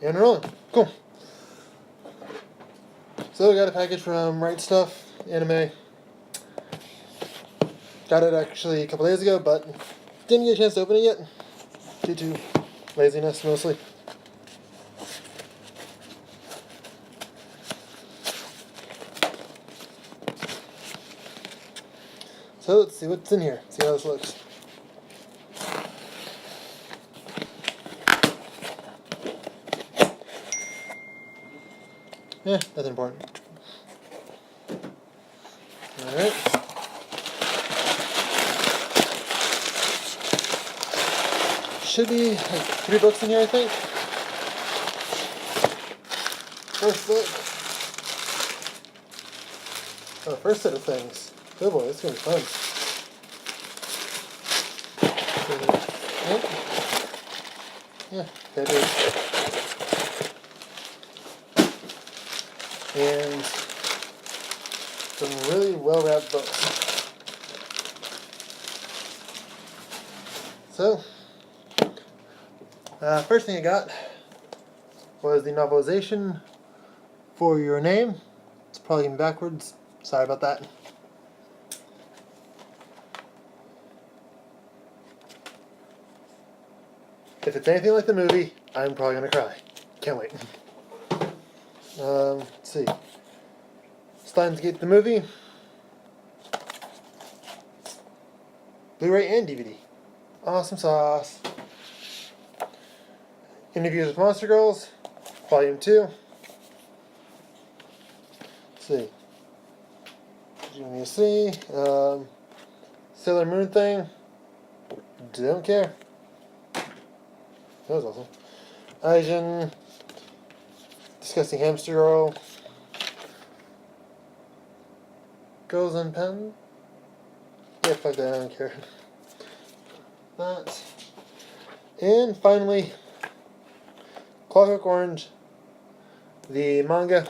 And rolling. Cool. So we got a package from Right Stuf Anime. Got it actually a couple days ago, but didn't get a chance to open it yet. Due to laziness, mostly. So let's see what's in here. See how this looks. Nothing important. Alright. Should be like 3 books in here, I think. First book. Oh, first set of things. Oh boy, this is going to be fun. Yeah, that is. And some really well-wrapped books. So, first thing I got was the novelization for Your Name. It's probably in backwards. Sorry about that. If it's anything like the movie, I'm probably going to cry. Can't wait. Let's see. Steins Gate the movie. Blu-ray and DVD. Awesome sauce. Interviews with Monster Girls. Volume 2. Let's see. You need to see. Sailor Moon thing. Don't care. That was awesome. Asian. Disgusting Hamster Girl. Girls and Pen. Yeah, fuck that, I don't care. That. And finally, Clockwork Orange, the manga.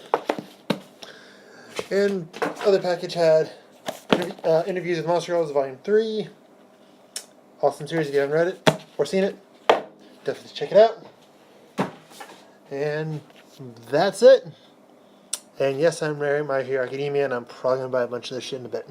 And other package had Interviews with Monster Girls, Volume 3. Awesome series if you haven't read it or seen it. Definitely check it out. And that's it. And yes, I'm wearing My Hero Academia, and I'm probably going to buy a bunch of this shit in a bit.